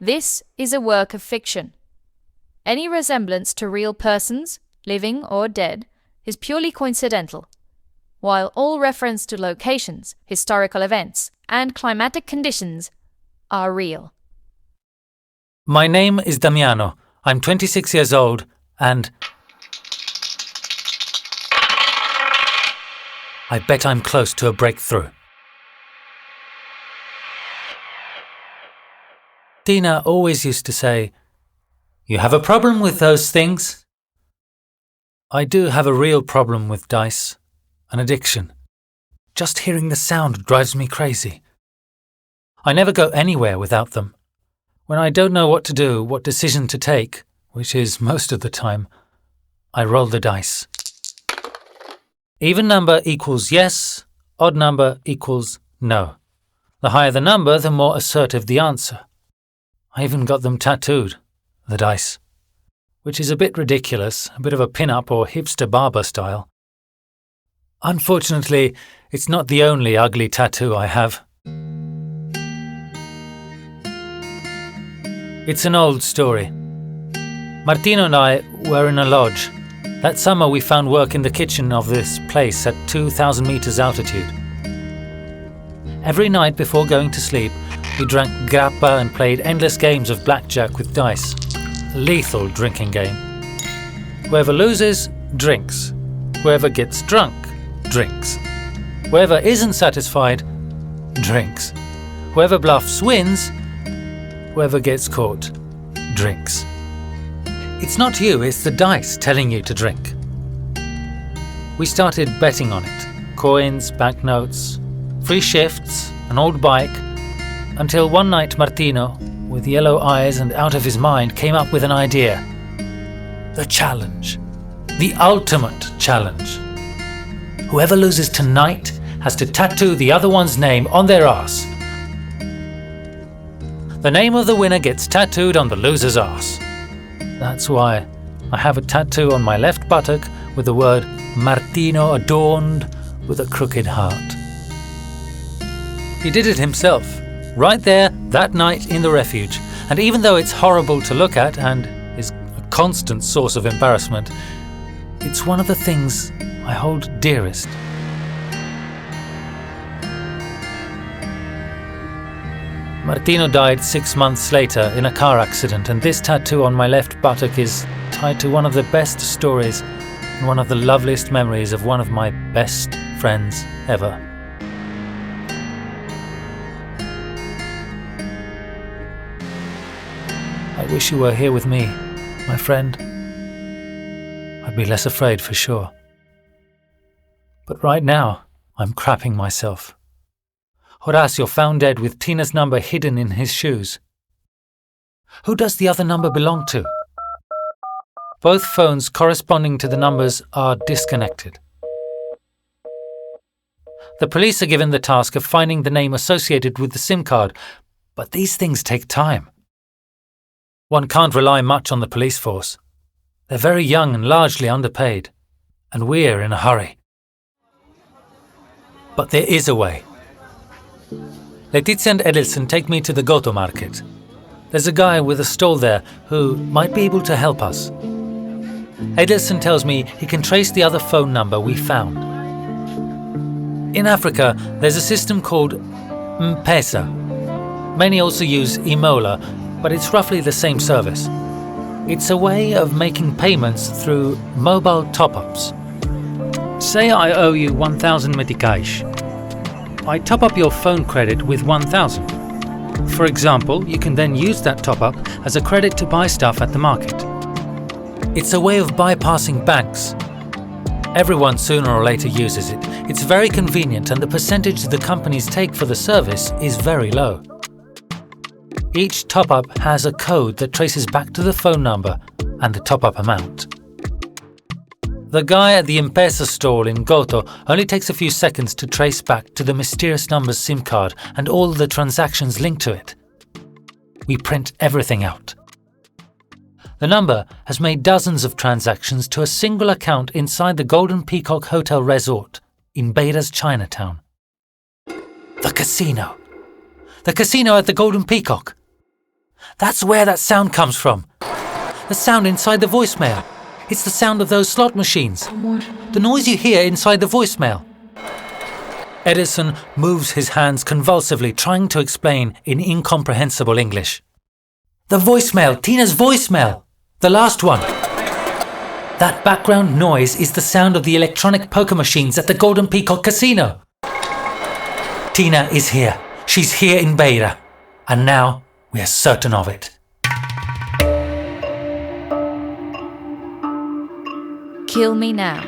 This is a work of fiction. Any resemblance to real persons, living or dead, is purely coincidental, while all reference to locations, historical events, and climatic conditions are real. My name is Damiano. I'm 26 years old and I bet I'm close to a breakthrough. Tina always used to say, "You have a problem with those things?" I do have a real problem with dice, an addiction. Just hearing the sound drives me crazy. I never go anywhere without them. When I don't know what to do, what decision to take, which is most of the time, I roll the dice. Even number equals yes, odd number equals no. The higher the number, the more assertive the answer. I even got them tattooed, the dice, which is a bit ridiculous, a bit of a pin-up or hipster barber style. Unfortunately, it's not the only ugly tattoo I have. It's an old story. Martino and I were in a lodge. That summer we found work in the kitchen of this place at 2,000 meters altitude. Every night before going to sleep, we drank grappa and played endless games of blackjack with dice. A lethal drinking game. Whoever loses, drinks. Whoever gets drunk, drinks. Whoever isn't satisfied, drinks. Whoever bluffs wins. Whoever gets caught, drinks. It's not you, it's the dice telling you to drink. We started betting on it. Coins, banknotes, free shifts, an old bike, until one night Martino, with yellow eyes and out of his mind, came up with an idea. The challenge. The ultimate challenge. Whoever loses tonight has to tattoo the other one's name on their arse. The name of the winner gets tattooed on the loser's arse. That's why I have a tattoo on my left buttock with the word Martino adorned with a crooked heart. He did it himself, right there that night in the refuge, and even though it's horrible to look at and is a constant source of embarrassment, it's one of the things I hold dearest. Martino died 6 months later in a car accident, and this tattoo on my left buttock is tied to one of the best stories and one of the loveliest memories of one of my best friends ever. I wish you were here with me, my friend. I'd be less afraid for sure. But right now, I'm crapping myself. Horacio found dead with Tina's number hidden in his shoes. Who does the other number belong to? Both phones corresponding to the numbers are disconnected. The police are given the task of finding the name associated with the SIM card, but these things take time. One can't rely much on the police force. They're very young and largely underpaid, and we're in a hurry. But there is a way. Letizia and Edelson take me to the Goto market. There's a guy with a stall there who might be able to help us. Edelson tells me he can trace the other phone number we found. In Africa, there's a system called M-Pesa. Many also use Emola, but it's roughly the same service. It's a way of making payments through mobile top-ups. Say I owe you 1,000 meticais. I top up your phone credit with 1,000. For example, you can then use that top-up as a credit to buy stuff at the market. It's a way of bypassing banks. Everyone sooner or later uses it. It's very convenient, and the percentage the companies take for the service is very low. Each top-up has a code that traces back to the phone number and the top-up amount. The guy at the M-Pesa stall in Goto only takes a few seconds to trace back to the mysterious number's SIM card and all the transactions linked to it. We print everything out. The number has made dozens of transactions to a single account inside the Golden Peacock Hotel Resort in Beira's Chinatown. The casino! The casino at the Golden Peacock! That's where that sound comes from. The sound inside the voicemail. It's the sound of those slot machines. The noise you hear inside the voicemail. Edison moves his hands convulsively, trying to explain in incomprehensible English. The voicemail, Tina's voicemail. The last one. That background noise is the sound of the electronic poker machines at the Golden Peacock Casino. Tina is here. She's here in Beira. And now we are certain of it. Kill Me Now.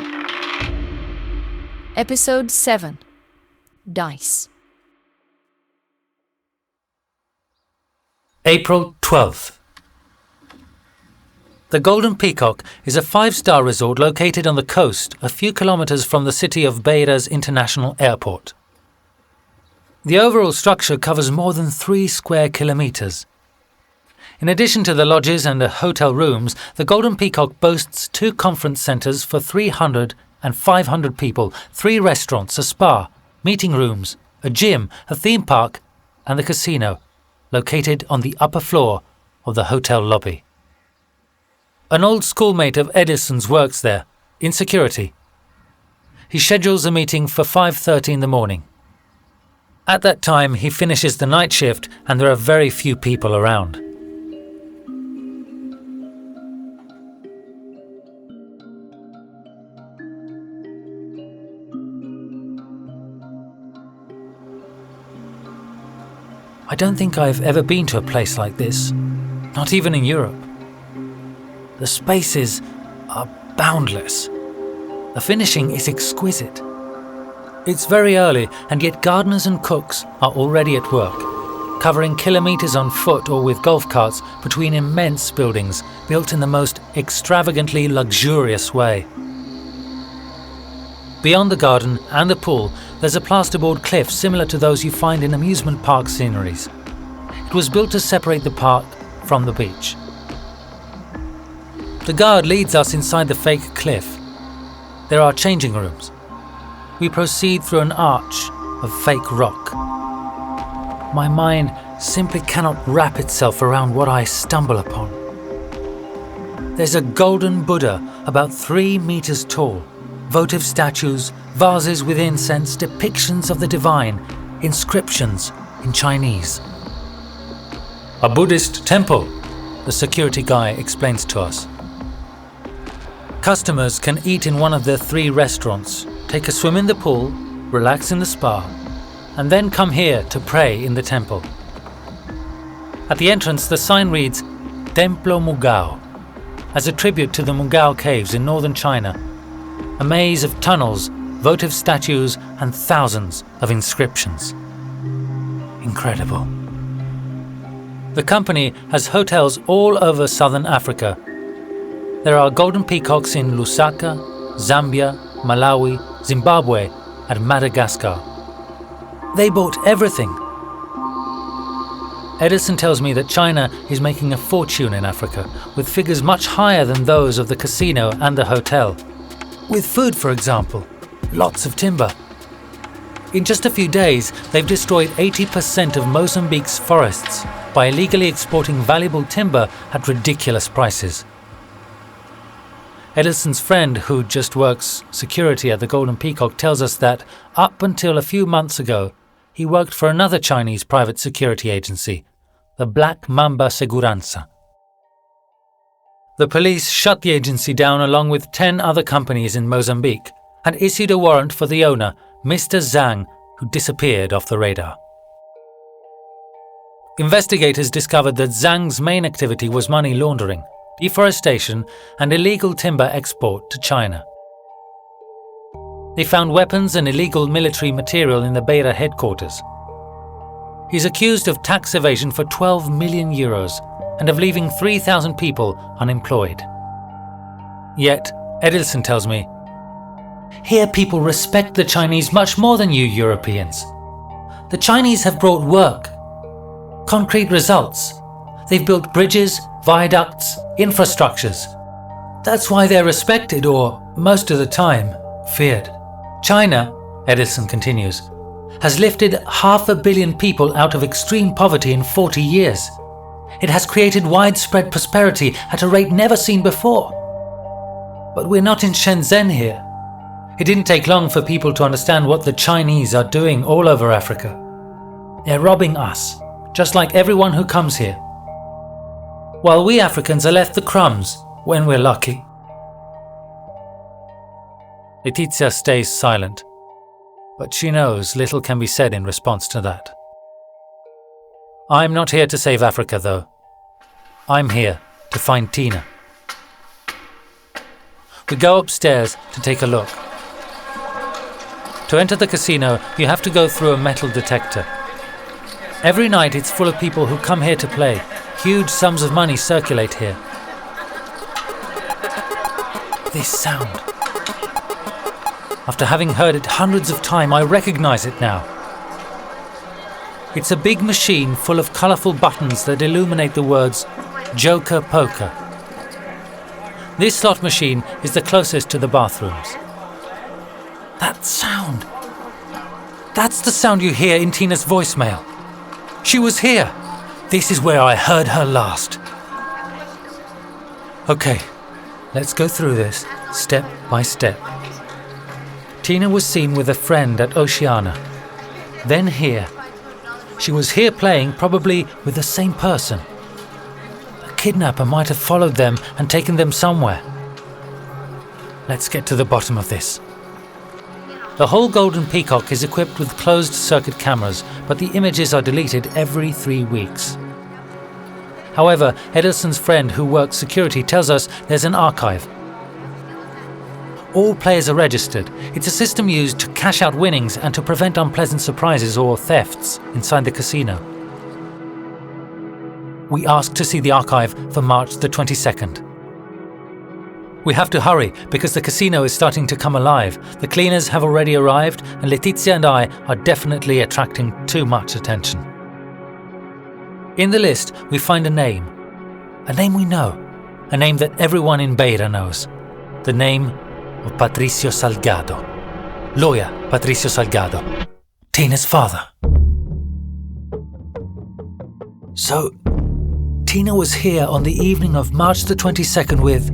Episode 7. Dice. April 12th. The Golden Peacock is a 5-star resort located on the coast a few kilometers from the city of Beira's international airport. The overall structure covers more than 3 square kilometers. In addition to the lodges and the hotel rooms, the Golden Peacock boasts 2 conference centers for 300 and 500 people, 3 restaurants, a spa, meeting rooms, a gym, a theme park, and the casino, located on the upper floor of the hotel lobby. An old schoolmate of Edison's works there, in security. He schedules a meeting for 5:30 in the morning. At that time, he finishes the night shift and there are very few people around. I don't think I've ever been to a place like this, not even in Europe. The spaces are boundless. The finishing is exquisite. It's very early, and yet gardeners and cooks are already at work, covering kilometers on foot or with golf carts between immense buildings built in the most extravagantly luxurious way. Beyond the garden and the pool, there's a plasterboard cliff similar to those you find in amusement park sceneries. It was built to separate the park from the beach. The guard leads us inside the fake cliff. There are changing rooms. We proceed through an arch of fake rock. My mind simply cannot wrap itself around what I stumble upon. There's a golden Buddha about 3 meters tall, votive statues, vases with incense, depictions of the divine, inscriptions in Chinese. A Buddhist temple, the security guy explains to us. Customers can eat in one of the 3 restaurants, take a swim in the pool, relax in the spa, and then come here to pray in the temple. At the entrance, the sign reads Templo Mugao, as a tribute to the Mugao caves in northern China, a maze of tunnels, votive statues, and thousands of inscriptions. Incredible. The company has hotels all over southern Africa. There are Golden Peacocks in Lusaka, Zambia, Malawi, Zimbabwe, and Madagascar. They bought everything. Edison tells me that China is making a fortune in Africa, with figures much higher than those of the casino and the hotel. With food, for example, lots of timber. In just a few days, they've destroyed 80% of Mozambique's forests by illegally exporting valuable timber at ridiculous prices. Edison's friend, who just works security at the Golden Peacock, tells us that up until a few months ago, he worked for another Chinese private security agency, the Black Mamba Segurança. The police shut the agency down along with 10 other companies in Mozambique and issued a warrant for the owner, Mr. Zhang, who disappeared off the radar. Investigators discovered that Zhang's main activity was money laundering, deforestation, and illegal timber export to China. They found weapons and illegal military material in the Beira headquarters. He's accused of tax evasion for 12 million euros and of leaving 3,000 people unemployed. Yet, Edison tells me, here people respect the Chinese much more than you Europeans. The Chinese have brought work, concrete results. They've built bridges, viaducts, infrastructures. That's why they're respected, or, most of the time, feared. China, Edison continues, has lifted 500 million people out of extreme poverty in 40 years. It has created widespread prosperity at a rate never seen before. But we're not in Shenzhen here. It didn't take long for people to understand what the Chinese are doing all over Africa. They're robbing us, just like everyone who comes here. While we Africans are left the crumbs when we're lucky. Letizia stays silent, but she knows little can be said in response to that. I'm not here to save Africa, though. I'm here to find Tina. We go upstairs to take a look. To enter the casino, you have to go through a metal detector. Every night it's full of people who come here to play. Huge sums of money circulate here. This sound. After having heard it hundreds of times, I recognize it now. It's a big machine full of colourful buttons that illuminate the words Joker Poker. This slot machine is the closest to the bathrooms. That sound. That's the sound you hear in Tina's voicemail. She was here. This is where I heard her last. Okay, let's go through this step by step. Tina was seen with a friend at Oceana. Then here. She was here playing, probably with the same person. The kidnapper might have followed them and taken them somewhere. Let's get to the bottom of this. The whole Golden Peacock is equipped with closed-circuit cameras, but the images are deleted every 3 weeks. However, Edelson's friend who works security tells us there's an archive. All players are registered. It's a system used to cash out winnings and to prevent unpleasant surprises or thefts inside the casino. We asked to see the archive for March the 22nd. We have to hurry because the casino is starting to come alive. The cleaners have already arrived and Letizia and I are definitely attracting too much attention. In the list, we find a name we know, a name that everyone in Beira knows, the name of Patricio Salgado, lawyer Patricio Salgado, Tina's father. So, Tina was here on the evening of March the 22nd with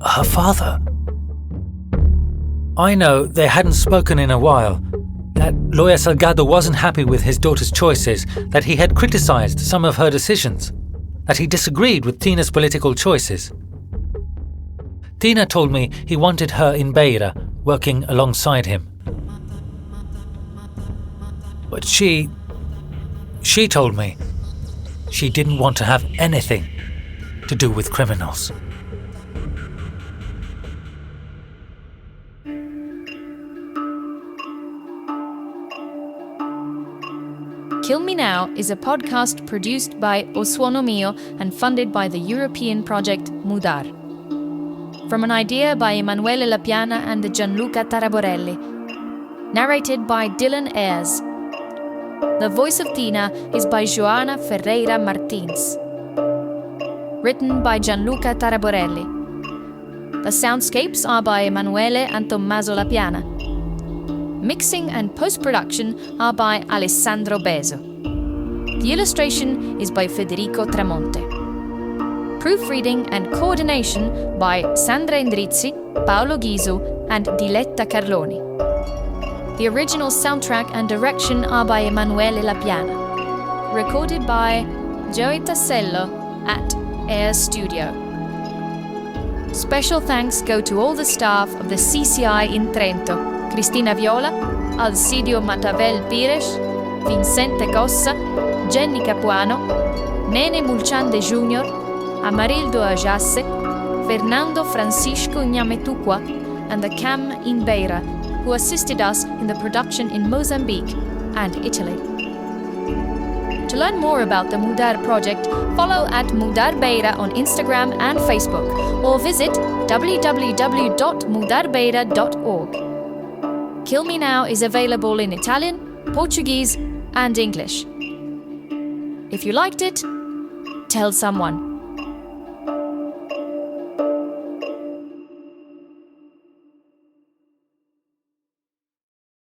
her father. I know they hadn't spoken in a while, that lawyer Salgado wasn't happy with his daughter's choices, that he had criticized some of her decisions, that he disagreed with Tina's political choices. Tina told me he wanted her in Beira, working alongside him. But she told me she didn't want to have anything to do with criminals. Kill Me Now is a podcast produced by O Suono Mio and funded by the European project Mudar. From an idea by Emanuele Lapiana and Gianluca Taraborelli. Narrated by Dylan Ayres. The voice of Tina is by Joana Ferreira Martins. Written by Gianluca Taraborelli. The soundscapes are by Emanuele and Tommaso Lapiana. Mixing and post-production are by Alessandro Beso. The illustration is by Federico Tramonte. Proofreading and coordination by Sandra Endrizzi, Paolo Ghisu, and Diletta Carloni. The original soundtrack and direction are by Emanuele Lapiana. Recorded by Joey Tassello at Air Studio. Special thanks go to all the staff of the CCI in Trento: Cristina Viola, Alcidio Matavel Pires, Vincente Cossa, Jenny Capuano, Nene Mulciande Jr., Amarildo Ajasse, Fernando Francisco Nyametukwa, and the CAM in Beira, who assisted us in the production in Mozambique and Italy. To learn more about the Mudar project, follow at Mudar Beira on Instagram and Facebook, or visit www.mudarbeira.org. Kill Me Now is available in Italian, Portuguese, and English. If you liked it, tell someone.